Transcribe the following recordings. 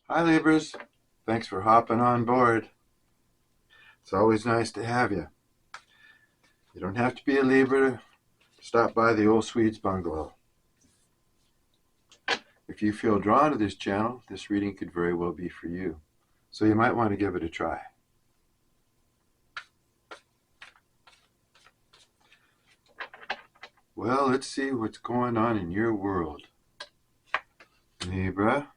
Hi, Libras. Thanks for hopping on board. It's always nice to have you. You don't have to be a Libra to stop by the old Swede's bungalow. If you feel drawn to this channel, this reading could very well be for you. So you might want to give it a try. Well, let's see what's going on in your world, Libra.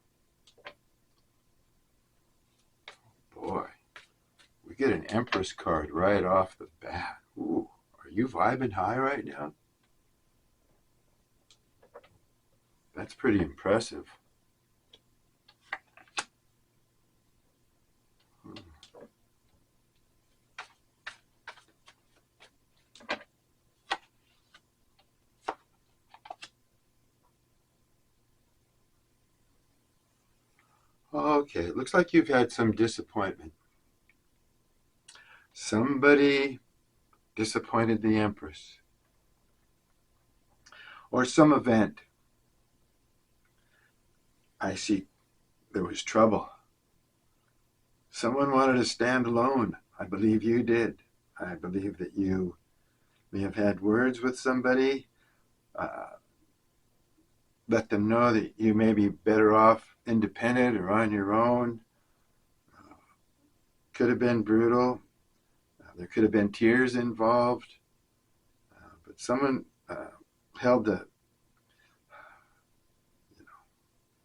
Boy, we get an Empress card right off the bat. Ooh, are you vibing high right now? That's pretty impressive. Okay, it looks like you've had some disappointment. Somebody disappointed the Empress. Or some event. I see there was trouble. Someone wanted to stand alone. I believe you did. I believe that you may have had words with somebody, uh, let them know that you may be better off independent or on your own. Uh, could have been brutal. There could have been tears involved. But someone held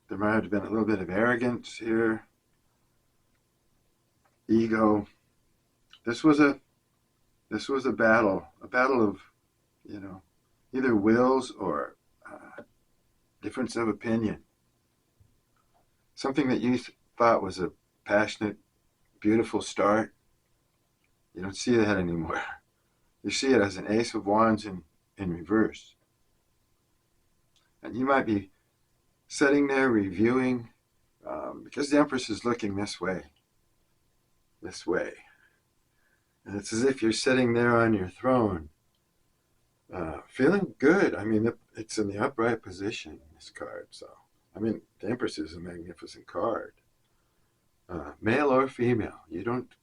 there might have been a little bit of arrogance here, ego. This was a battle of, either wills or difference of opinion. Something that you thought was a passionate, beautiful start, you don't see that anymore. You see it as an Ace of Wands in reverse. And you might be sitting there reviewing, because the Empress is looking this way. And it's as if you're sitting there on your throne, feeling good. I mean, it's in the upright position, this card. So, I mean, the Empress is a magnificent card. Male or female, you don't,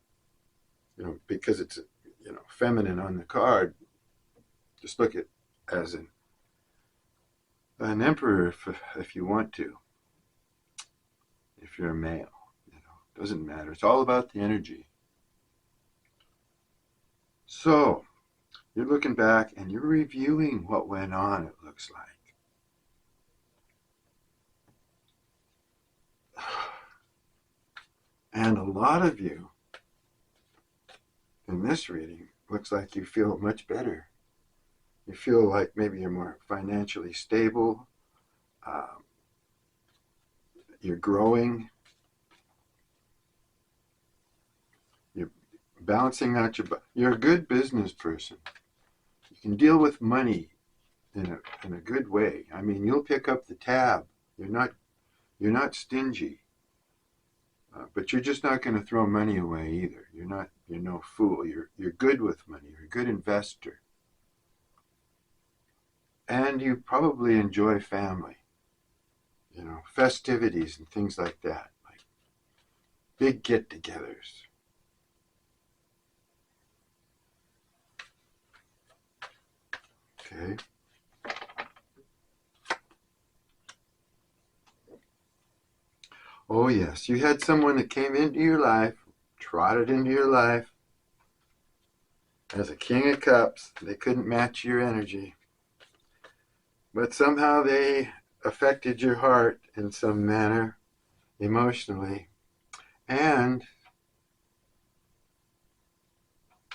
because it's, feminine on the card, just look at as an emperor if you want to. If you're a male, doesn't matter. It's all about the energy. So, you're looking back and you're reviewing what went on, it looks like. And a lot of you in this reading looks like you feel much better. You feel like maybe you're more financially stable. You're growing. You're balancing out you're a good business person. You can deal with money in a good way. I mean, you'll pick up the tab. You're not stingy. But you're just not going to throw money away either. You're no fool. You're good with money. You're a good investor. And you probably enjoy family. Festivities and things like that, like big get-togethers. Okay. Oh, yes. You had someone that came into your life, trotted into your life as a King of Cups. They couldn't match your energy. But somehow they affected your heart in some manner, emotionally. And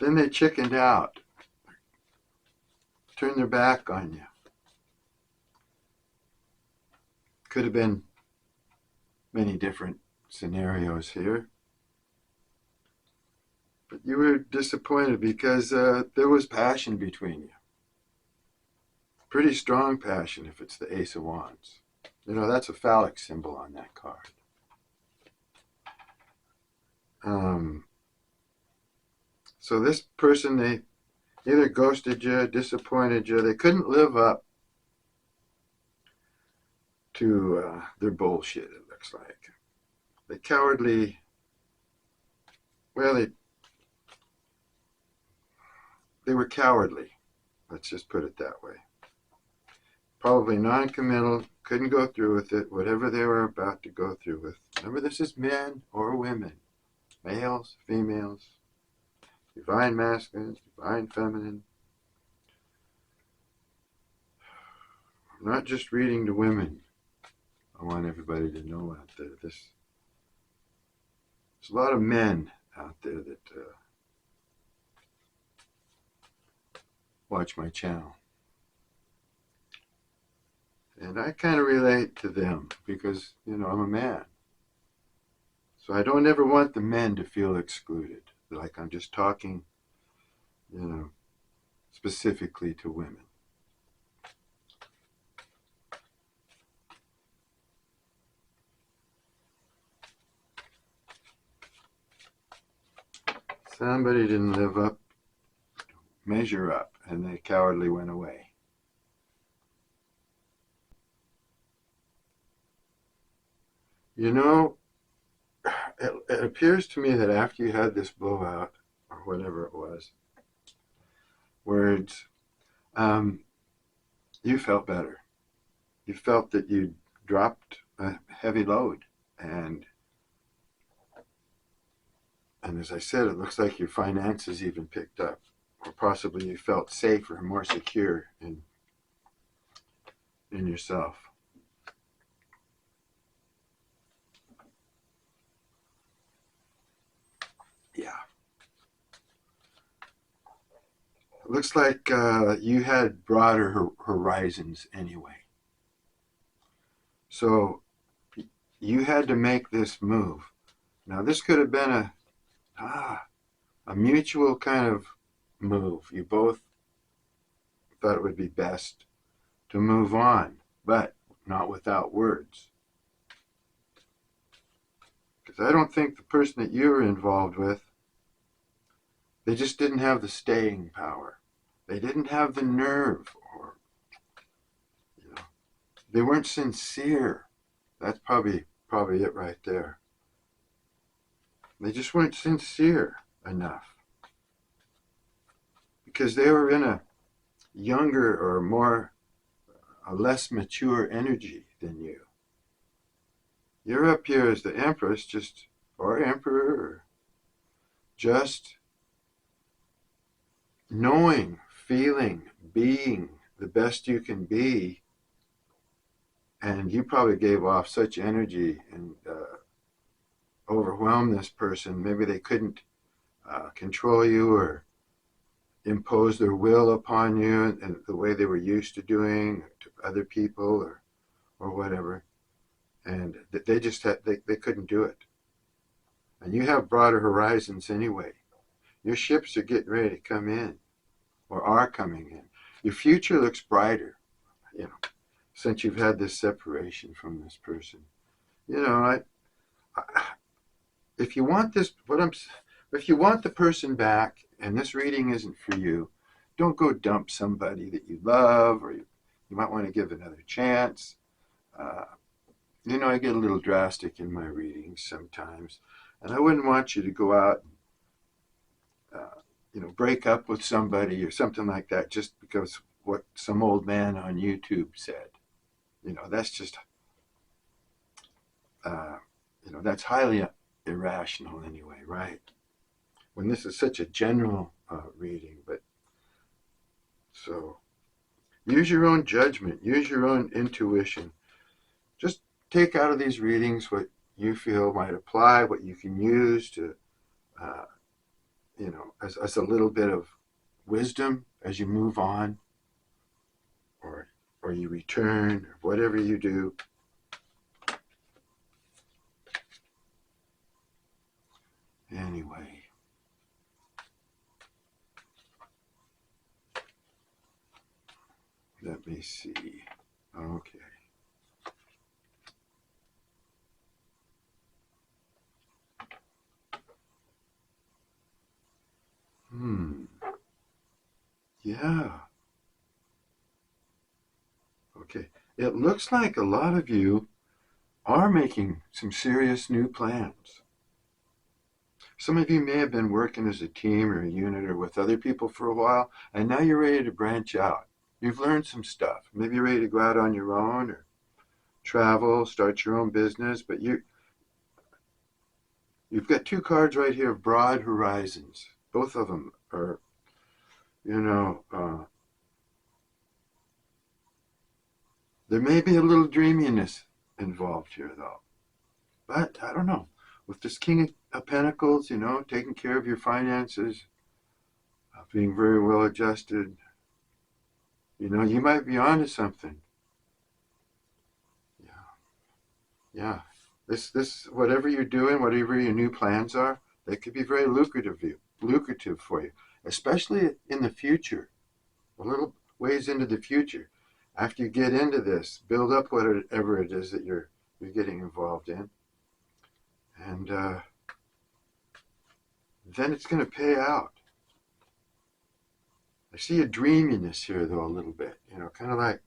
then they chickened out, turned their back on you. Could have been many different scenarios here. But you were disappointed because there was passion between you. Pretty strong passion if it's the Ace of Wands. That's a phallic symbol on that card. So this person, they either ghosted you, disappointed you. They couldn't live up to their bullshit, it looks like. they cowardly, well, they were cowardly. Let's just put it that way. Probably non-committal, couldn't go through with it, whatever they were about to go through with. Remember, this is men or women, males, females, divine masculine, divine feminine. I'm not just reading to women. I want everybody to know out there, there's a lot of men out there that watch my channel. And I kind of relate to them because, I'm a man. So I don't ever want the men to feel excluded, like I'm just talking, specifically to women. Somebody didn't live up, measure up, and they cowardly went away. It appears to me that after you had this blowout, or whatever it was, words, you felt better. You felt that you dropped a heavy load. And as I said, it looks like your finances even picked up. Or possibly you felt safer, more secure in yourself. Yeah. It looks like you had broader horizons anyway. So you had to make this move. Now, this could have been a mutual kind of move. You both thought it would be best to move on, but not without words. Because I don't think the person that you were involved with, they just didn't have the staying power. They didn't have the nerve, or, they weren't sincere. That's probably it right there. They just weren't sincere enough. Because they were in a younger or a less mature energy than you. You're up here as the Empress, or Emperor, just knowing, feeling, being the best you can be. And you probably gave off such energy and overwhelmed this person. Maybe they couldn't control you or impose their will upon you and the way they were used to doing to other people or whatever. And they just they couldn't do it. And you have broader horizons anyway. Your ships are getting ready to come in, or are coming in. Your future looks brighter, since you've had this separation from this person. If you want if you want the person back, and this reading isn't for you, don't go dump somebody that you love, or you might want to give another chance. I get a little drastic in my readings sometimes, and I wouldn't want you to go out and break up with somebody or something like that just because what some old man on YouTube said. That's just, that's highly irrational anyway, right? When this is such a general reading, but so use your own judgment, use your own intuition. Just take out of these readings what you feel might apply, what you can use to, as a little bit of wisdom as you move on, or you return, or whatever you do. Anyway. Let me see. Okay. Yeah. Okay. It looks like a lot of you are making some serious new plans. Some of you may have been working as a team or a unit or with other people for a while, and now you're ready to branch out. You've learned some stuff. Maybe you're ready to go out on your own or travel, start your own business, but you've got two cards right here, broad horizons. Both of them are, you know, there may be a little dreaminess involved here, though. But I don't know. With this King of Pentacles, taking care of your finances, being very well adjusted, you might be onto something. Yeah. Yeah. This, whatever you're doing, whatever your new plans are, they could be very lucrative for you, especially in the future, a little ways into the future. After you get into this, build up whatever it is that you're getting involved in, and then it's going to pay out. I see a dreaminess here, though, a little bit. Kind of like,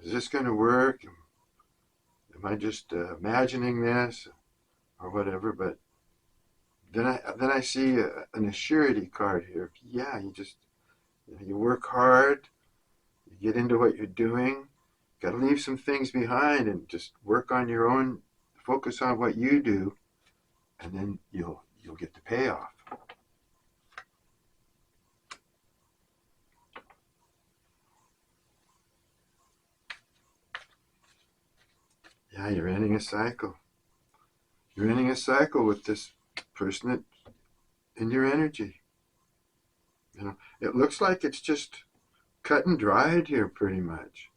is this going to work? Am I just imagining this or whatever? But then I see an assurity card here. Yeah, you work hard, you get into what you're doing. Got to leave some things behind and just work on your own. Focus on what you do, and then you'll get the payoff. Yeah, you're ending a cycle. You're ending a cycle with this person that in your energy. It looks like it's just cut and dried here pretty much.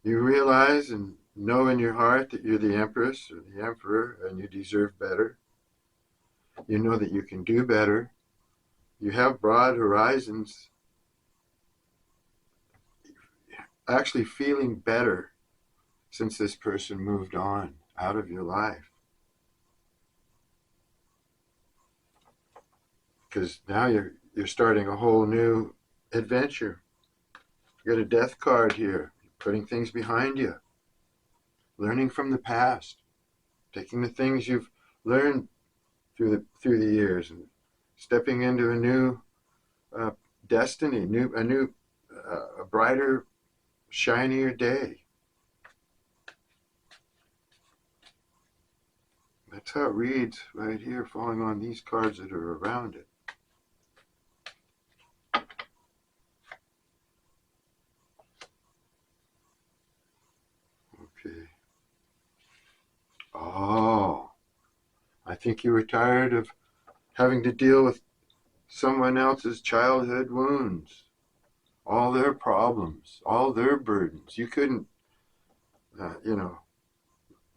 You realize and know in your heart that you're the Empress or the Emperor and you deserve better. You know that you can do better. You have broad horizons. Actually feeling better since this person moved on out of your life. Because now you're starting a whole new adventure. You got a death card here, putting things behind you, learning from the past, taking the things you've learned through the years and stepping into a new destiny, a brighter, shinier day. That's how it reads right here, falling on these cards that are around it. Okay. Oh, I think you were tired of having to deal with someone else's childhood wounds, all their problems, all their burdens. You couldn't,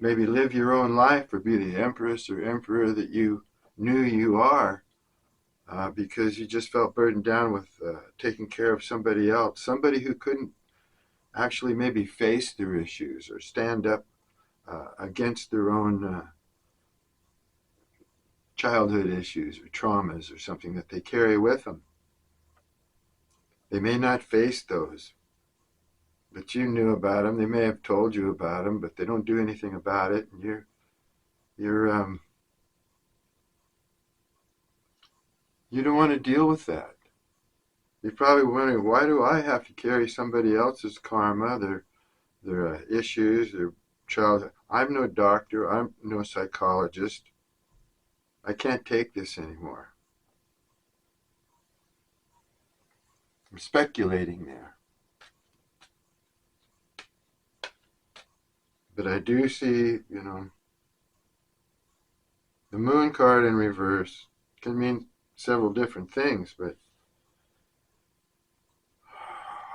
maybe live your own life or be the Empress or Emperor that you knew you are because you just felt burdened down with taking care of somebody else, somebody who couldn't actually maybe face their issues or stand up against their own childhood issues or traumas or something that they carry with them. They may not face those, but you knew about them. They may have told you about them, but they don't do anything about it. And you don't want to deal with that. You're probably wondering, why do I have to carry somebody else's karma, their issues, their childhood? I'm no doctor. I'm no psychologist. I can't take this anymore. I'm speculating there. But I do see, the moon card in reverse can mean several different things, but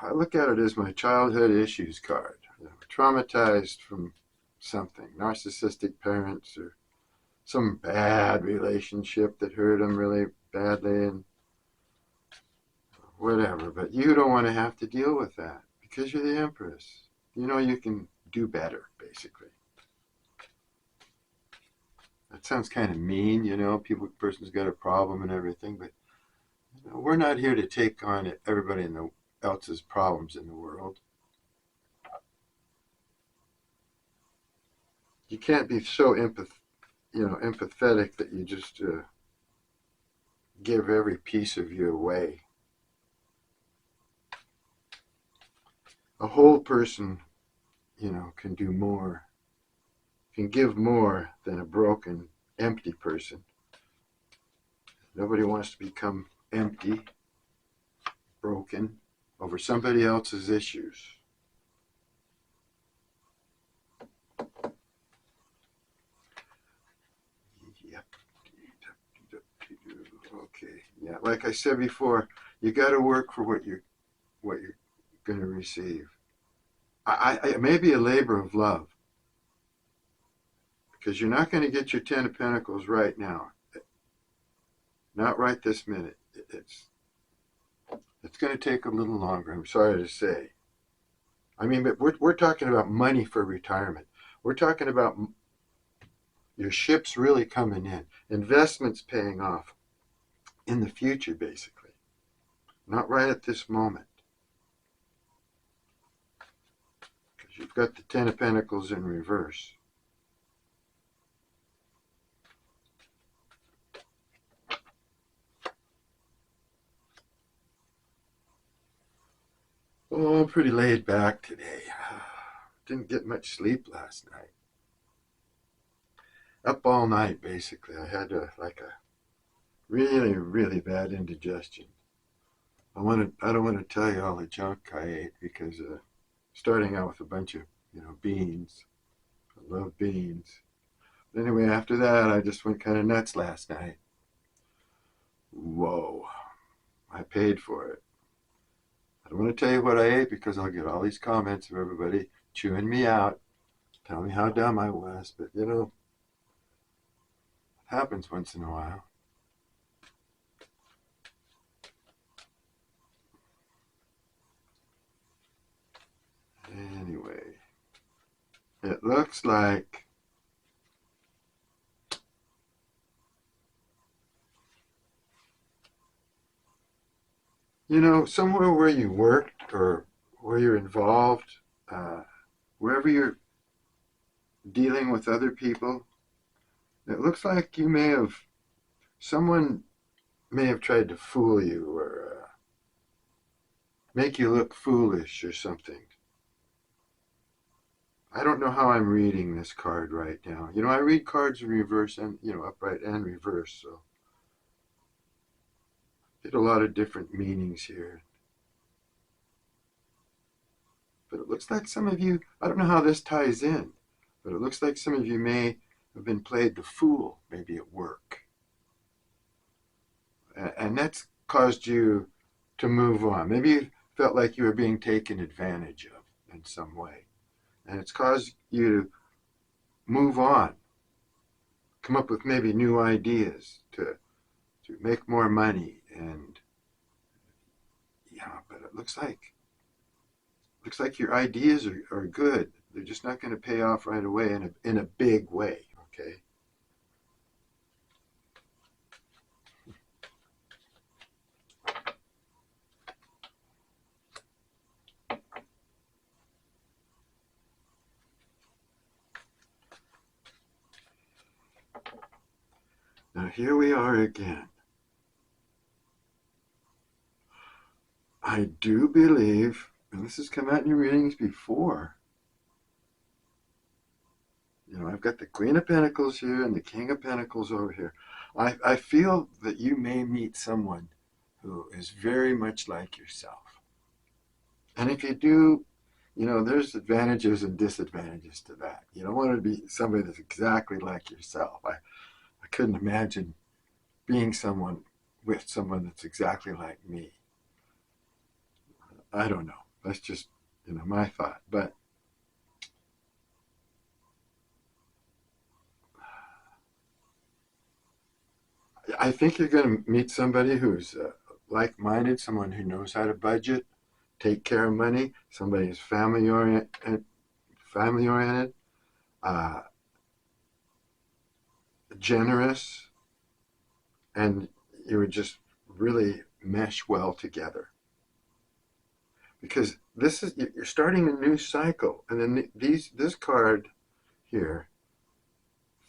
I look at it as my childhood issues card. Traumatized from something, narcissistic parents or some bad relationship that hurt them really badly and whatever. But you don't want to have to deal with that because you're the Empress. You can do better, basically. That sounds kind of mean, person's got a problem and everything, but we're not here to take on everybody else's problems in the world. you can't be so empathetic that you just give every piece of you away. A whole person, can do more, can give more than a broken, empty person. Nobody wants to become empty, broken, over somebody else's issues. Yep. Okay. Yeah. Like I said before, you got to work for what you're going to receive. It may be a labor of love because you're not going to get your Ten of Pentacles right now. Not right this minute. It's going to take a little longer. I'm sorry to say. I mean, but we're talking about money for retirement. We're talking about your ship's really coming in, investments paying off in the future, basically. Not right at this moment. Because you've got the Ten of Pentacles in reverse. Oh, I'm pretty laid back today. Didn't get much sleep last night. Up all night, basically. I had a really, really bad indigestion. I don't want to tell you all the junk I ate because starting out with a bunch of beans. I love beans. But anyway, after that, I just went kind of nuts last night. Whoa! I paid for it. I don't want to tell you what I ate because I'll get all these comments of everybody chewing me out, telling me how dumb I was. But it happens once in a while. Anyway, it looks like somewhere where you worked or where you're involved, wherever you're dealing with other people, it looks like someone may have tried to fool you or make you look foolish or something. I don't know how I'm reading this card right now. I read cards in reverse and, upright and reverse, so get a lot of different meanings here. But it looks like some of you, I don't know how this ties in, but it looks like some of you may have been played the fool, maybe at work. And that's caused you to move on. Maybe you felt like you were being taken advantage of in some way. And it's caused you to move on, come up with maybe new ideas to make more money. And but it looks like your ideas are good. They're just not going to pay off right away in a big way, okay? Now here we are again. I do believe, and this has come out in your readings before, I've got the Queen of Pentacles here and the King of Pentacles over here. I feel that you may meet someone who is very much like yourself. And if you do, there's advantages and disadvantages to that. You don't want to be somebody that's exactly like yourself. I couldn't imagine being with someone that's exactly like me. I don't know. That's just, my thought. But I think you're going to meet somebody who's like-minded, someone who knows how to budget, take care of money, somebody who's family-oriented, generous, and you would just really mesh well together. Because you're starting a new cycle, and then this card here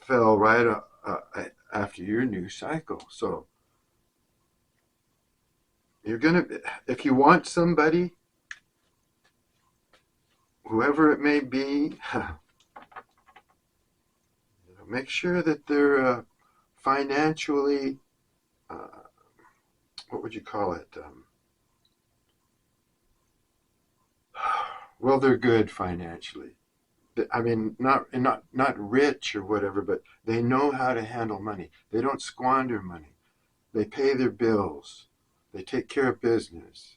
fell right after your new cycle. So you're going to, if you want somebody, whoever it may be, make sure that they're financially, uh, what would you call it? Well, they're good financially. I mean, not rich or whatever, but they know how to handle money. They don't squander money. They pay their bills. They take care of business.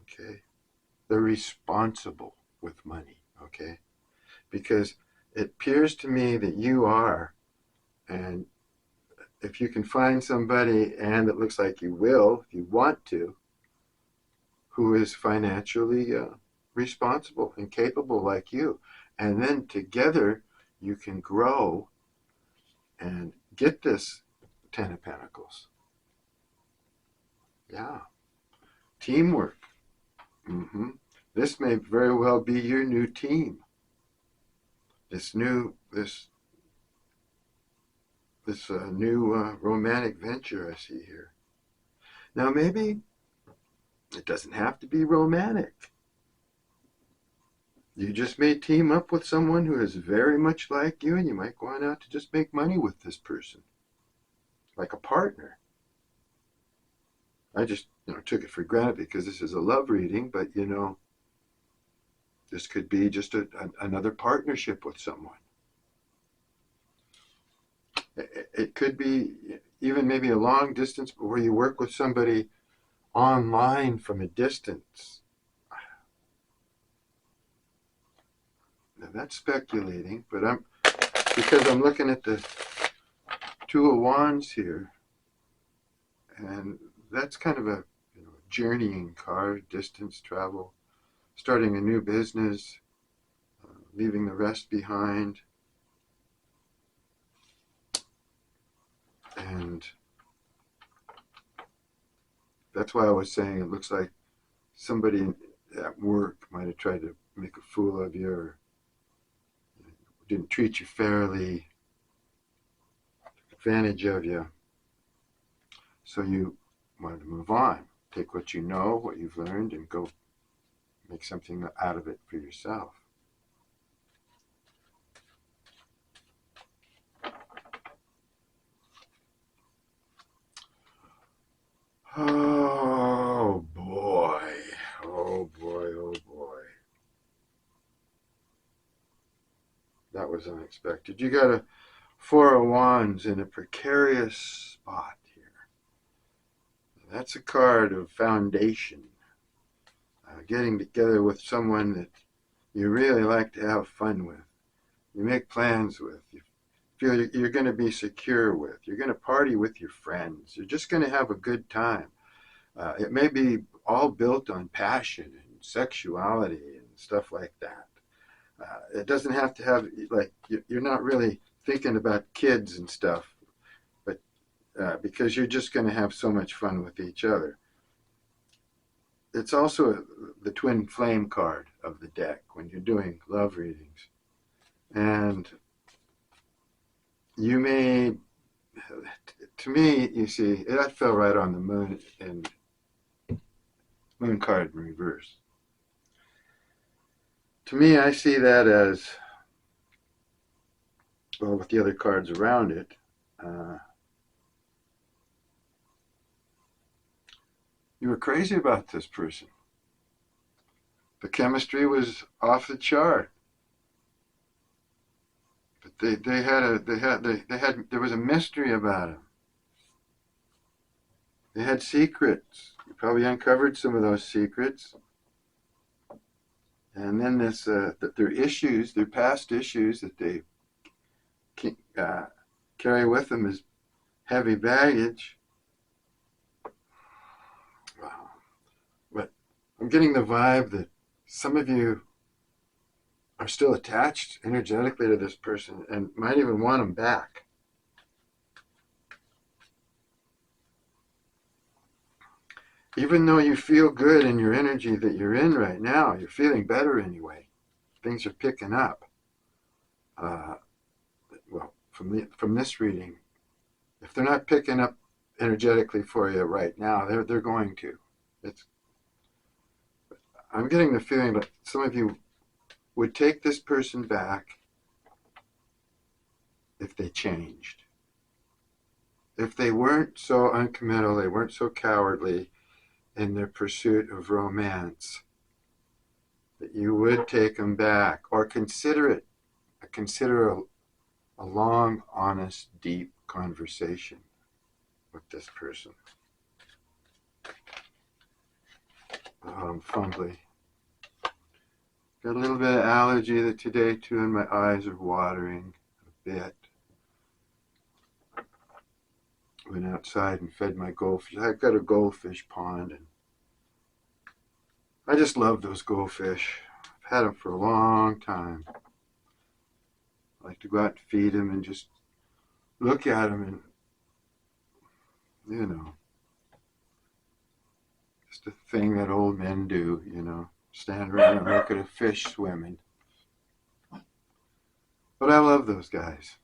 Okay, they're responsible with money. Okay, because it appears to me that you are, and if you can find somebody, and it looks like you will, if you want to, who is financially responsible and capable like you. And then together you can grow and get this Ten of Pentacles. Yeah. Teamwork. Mm-hmm. This may very well be your new team. This new romantic venture I see here. Now maybe it doesn't have to be romantic. You just may team up with someone who is very much like you, and you might go on out to just make money with this person, like a partner. I just took it for granted because this is a love reading, but this could be just another partnership with someone. It could be even maybe a long distance where you work with somebody online from a distance. Now that's speculating, but because I'm looking at the Two of Wands here, and that's kind of a journeying card, distance travel, starting a new business, leaving the rest behind. And that's why I was saying it looks like somebody at work might have tried to make a fool of you, or didn't treat you fairly, took advantage of you. So you wanted to move on, take what you know, what you've learned, and go make something out of it for yourself. Oh boy, oh boy, oh boy. That was unexpected. You got a Four of Wands in a precarious spot here. That's a card of foundation. Getting together with someone that you really like to have fun with. You make plans with. You feel you're going to be secure with. You're going to party with your friends. You're just going to have a good time. It may be all built on passion and sexuality and stuff like that. It doesn't have to have, like, you're not really thinking about kids and stuff, but because you're just going to have so much fun with each other. It's also the twin flame card of the deck when you're doing love readings. And you may, to me, you see, that fell right on the moon, and moon card in reverse. To me, I see that as, well, with the other cards around it, you were crazy about this person. The chemistry was off the chart. But there was a mystery about him. They had secrets. You probably uncovered some of those secrets. And then that their issues, their past issues that they carry with them as heavy baggage. Wow. But I'm getting the vibe that some of you are still attached energetically to this person and might even want them back. Even though you feel good in your energy that you're in right now, you're feeling better anyway. Things are picking up. from this reading, if they're not picking up energetically for you right now, they're going to. It's I'm getting the feeling that some of you would take this person back if they changed. If they weren't so uncommittal, they weren't so cowardly in their pursuit of romance, that you would take them back or consider a long, honest, deep conversation with this person. I'm fumbly. Got a little bit of allergy today too, and my eyes are watering a bit. Went outside and fed my goldfish. I've got a goldfish pond, and I just love those goldfish. I've had them for a long time. I like to go out and feed them and just look at them and, just a thing that old men do, stand around and look at a fish swimming. But I love those guys.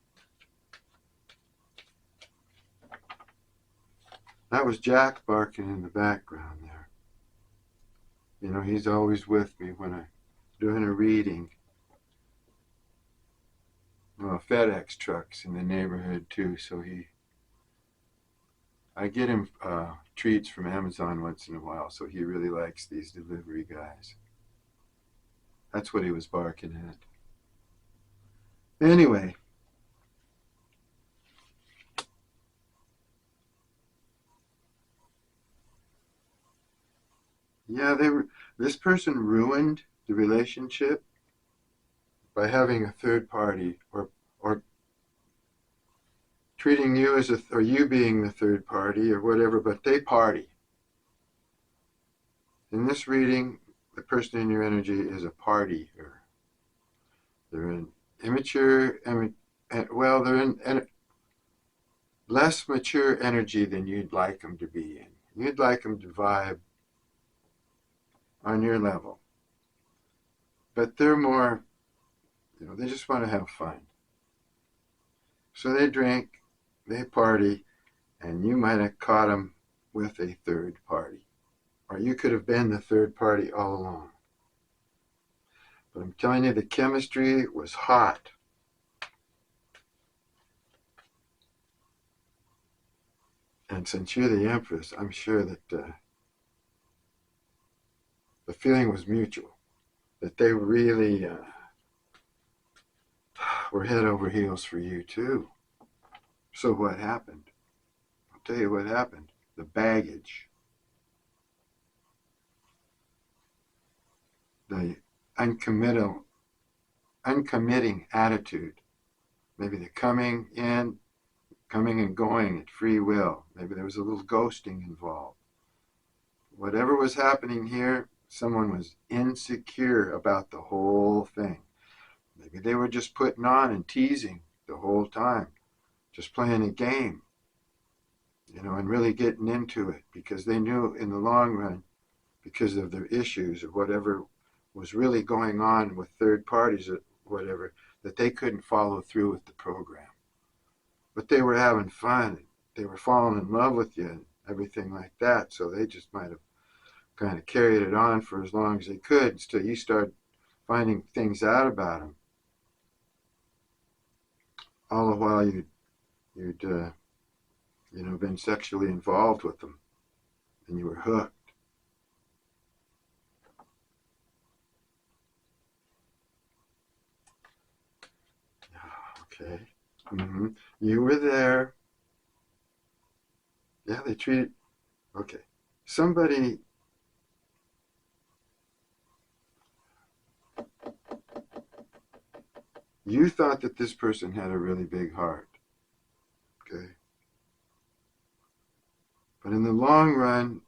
That was Jack barking in the background there. He's always with me when I'm doing a reading. Well, FedEx trucks in the neighborhood too, so I get him treats from Amazon once in a while, so he really likes these delivery guys. That's what he was barking at. Anyway. Yeah, this person ruined the relationship by having a third party or treating you as or you being the third party or whatever, but they party. In this reading, the person in your energy is a partier. They're an immature, they're in less mature energy than you'd like them to be in. You'd like them to vibe on your level. But they're more, they just want to have fun. So they drink, they party, and you might have caught them with a third party. Or you could have been the third party all along. But I'm telling you, the chemistry was hot. And since you're the Empress, I'm sure that the feeling was mutual. That they really were head over heels for you too. So what happened? I'll tell you what happened. The baggage. The uncommitting attitude. Maybe the coming and going at free will. Maybe there was a little ghosting involved. Whatever was happening here, someone was insecure about the whole thing. Maybe they were just putting on and teasing the whole time, just playing a game, and really getting into it because they knew in the long run, because of their issues or whatever was really going on with third parties or whatever, that they couldn't follow through with the program. But they were having fun. They were falling in love with you and everything like that. So they just might have kind of carried it on for as long as they could until you start finding things out about them. All the while you'd been sexually involved with them and you were hooked. Okay. Mm-hmm. You were there. Yeah, they treated. Okay. Somebody. You thought that this person had a really big heart. Okay. But in the long run,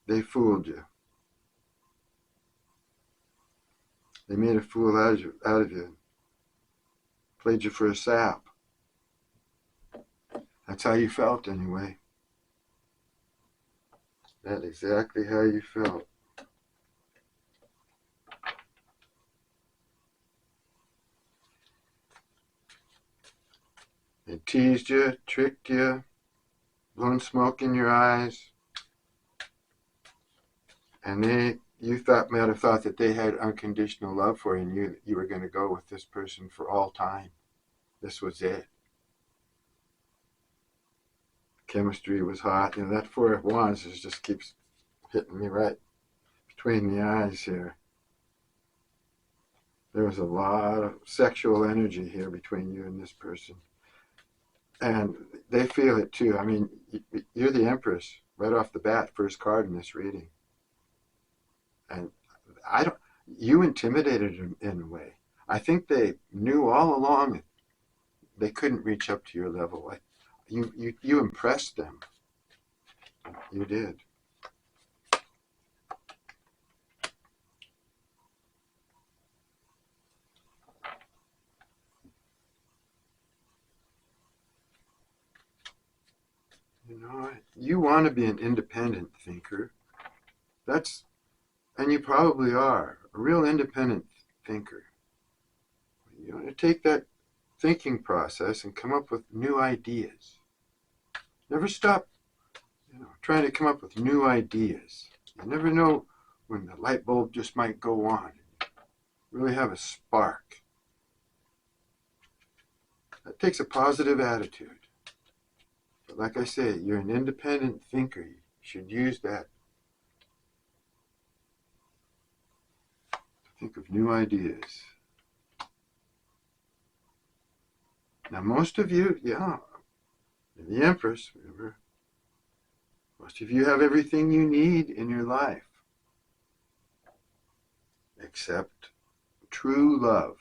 they fooled you. They made a fool out of you. Played you for a sap. That's how you felt anyway. That's exactly how you felt. They teased you, tricked you, blown smoke in your eyes, and might have thought that they had unconditional love for you, and you were going to go with this person for all time. This was it. Chemistry was hot. That Four of Wands just keeps hitting me right between the eyes here. There was a lot of sexual energy here between you and this person. And they feel it too. I mean, you're the Empress right off the bat, first card in this reading. And you intimidated them in a way. I think they knew all along that they couldn't reach up to your level. You impressed them. You did. You want to be an independent thinker. And you probably are, a real independent thinker. You want to take that thinking process and come up with new ideas. Never stop, trying to come up with new ideas. You never know when the light bulb just might go on. Really have a spark. That takes a positive attitude. But like I say, you're an independent thinker. You should use that to think of new ideas. Now, most of you, the Empress, remember, most of you have everything you need in your life except true love.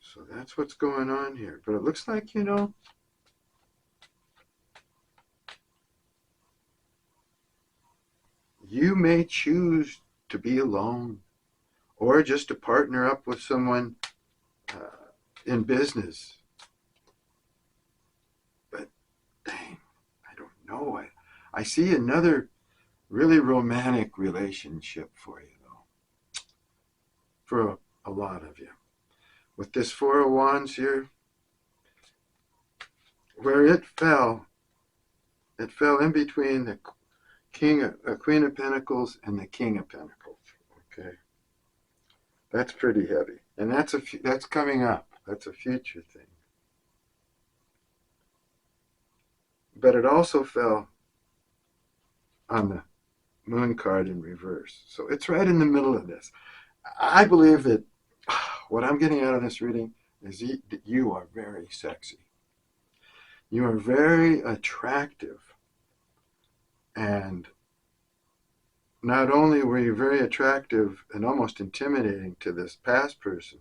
So that's what's going on here. But it looks like, you may choose to be alone or just to partner up with someone in business. But dang, I don't know. I see another really romantic relationship for you, though, for a lot of you. With this Four of Wands here, where it fell in between the Queen of Pentacles and the King of Pentacles. Okay, that's pretty heavy, and that's coming up. That's a future thing. But it also fell on the Moon card in reverse, so it's right in the middle of this. I believe that what I'm getting out of this reading is that you are very sexy. You are very attractive. And not only were you very attractive and almost intimidating to this past person,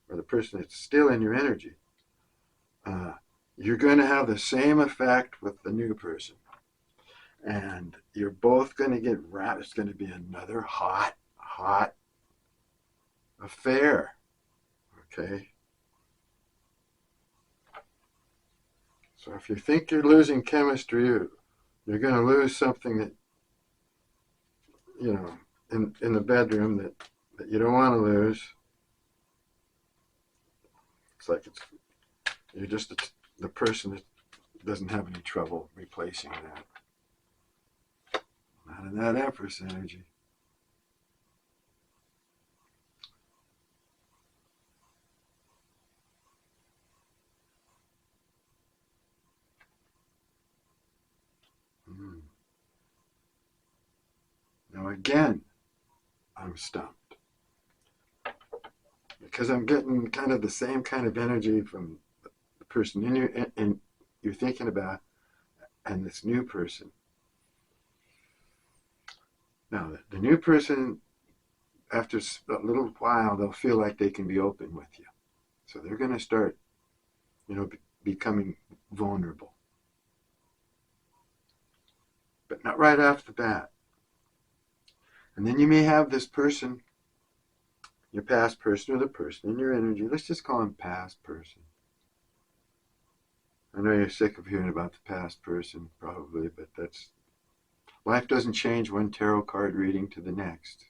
or the person that's still in your energy, you're going to have the same effect with the new person. And you're both going to get wrapped. It's going to be another hot affair. Okay? So if you think you're losing chemistry, you're going to lose something that, in the bedroom that you don't want to lose. It's like you're just the person that doesn't have any trouble replacing that. Not in that Empress energy. Now again, I'm stumped. Because I'm getting kind of the same kind of energy from the person you're thinking about and this new person. Now, the new person, after a little while, they'll feel like they can be open with you. So they're going to start, becoming vulnerable. But not right off the bat. And then you may have this person, your past person, or the person in your energy. Let's just call him past person. I know you're sick of hearing about the past person, probably, but life doesn't change one tarot card reading to the next.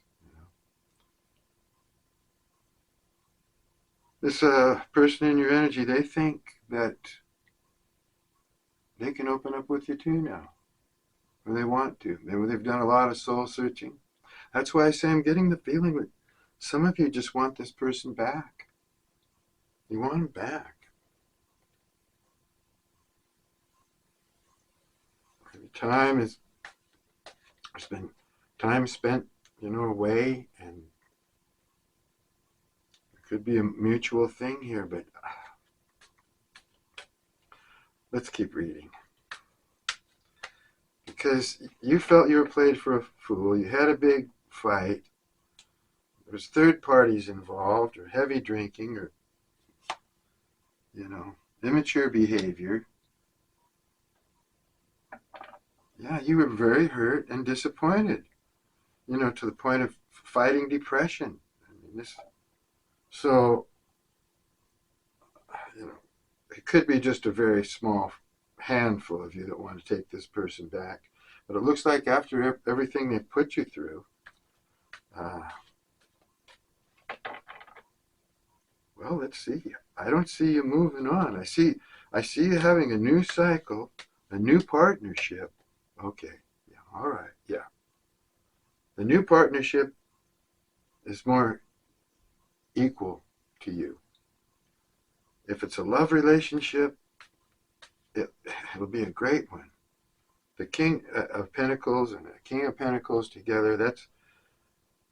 This person in your energy, they think that they can open up with you too now, or they want to. They've done a lot of soul searching. That's why I say I'm getting the feeling that some of you just want this person back. You want him back. There's been time spent, away, and it could be a mutual thing here, but let's keep reading. Because you felt you were played for a fool, you had a big fight, there was third parties involved, or heavy drinking, or, immature behavior. Yeah, you were very hurt and disappointed, to the point of fighting depression. So, it could be just a very small handful of you that want to take this person back. But it looks like after everything they've put you through, well, let's see. I don't see you moving on. I see you having a new cycle, a new partnership. Okay. Yeah. All right. Yeah. The new partnership is more equal to you. If it's a love relationship, it'll be a great one. The King of Pentacles and the King of Pentacles together,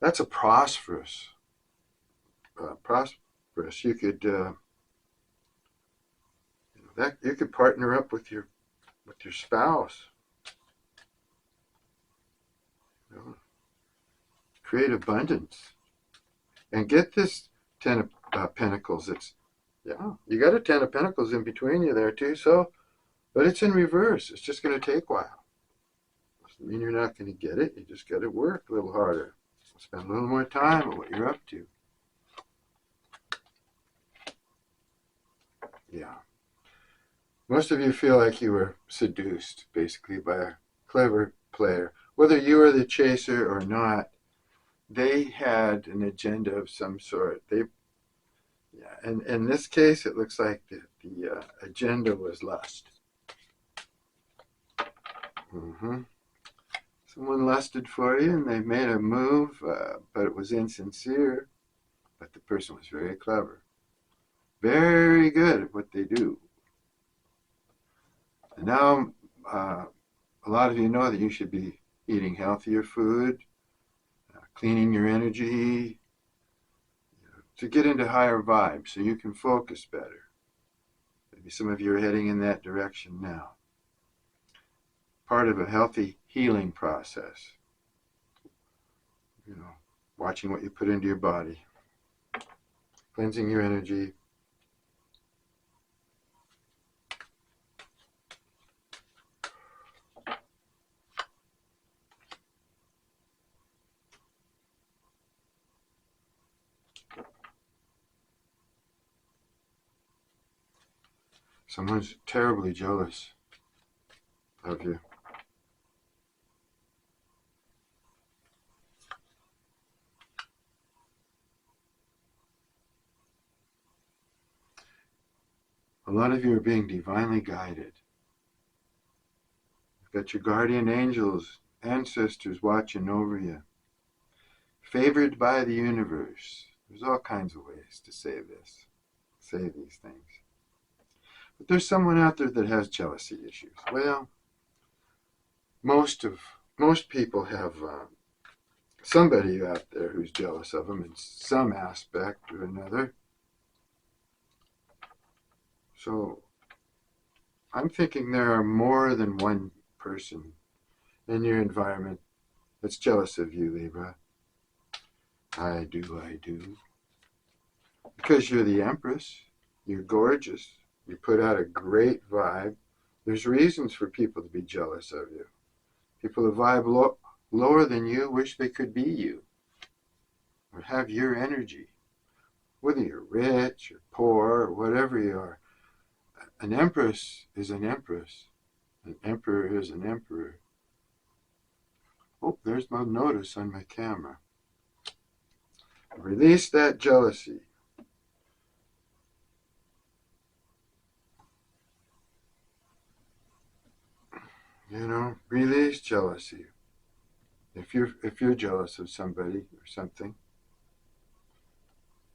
that's a prosperous. You could you could partner up with your spouse. Create abundance, and get this Ten of Pentacles. You got a Ten of Pentacles in between you there too. So, but it's in reverse. It's just going to take a while. Doesn't mean you're not going to get it. You just got to work a little harder. Spend a little more time on what you're up to. Yeah. Most of you feel like you were seduced, basically, by a clever player. Whether you were the chaser or not, they had an agenda of some sort. And in this case, it looks like the agenda was lust. Someone lusted for you, and they made a move, but it was insincere. But the person was very clever, very good at what they do. And now, a lot of you know that you should be eating healthier food, cleaning your energy, to get into higher vibes so you can focus better. Maybe some of you are heading in that direction now. Part of a healthy healing process. Watching what you put into your body, cleansing your energy. Someone's terribly jealous of you. A lot of you are being divinely guided. You've got your guardian angels, ancestors watching over you. Favored by the universe. There's all kinds of ways to say these things. But there's someone out there that has jealousy issues. Well, most people have somebody out there who's jealous of them in some aspect or another. So I'm thinking there are more than one person in your environment that's jealous of you, Libra. I do. Because you're the Empress. You're gorgeous. You put out a great vibe. There's reasons for people to be jealous of you. People who vibe lower than you wish they could be you or have your energy. Whether you're rich or poor or whatever you are, an empress is an empress. An emperor is an emperor. Oh, there's my notice on my camera. Release that jealousy. Release jealousy. If you're jealous of somebody or something,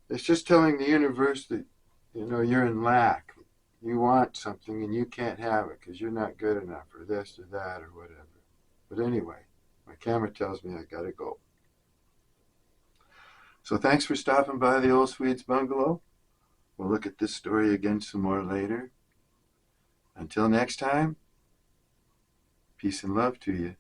it's just telling the universe that you're in lack. You want something and you can't have it because you're not good enough or this or that or whatever. But anyway, my camera tells me I gotta go. So thanks for stopping by the Old Swedes Bungalow. We'll look at this story again some more later. Until next time, peace and love to you.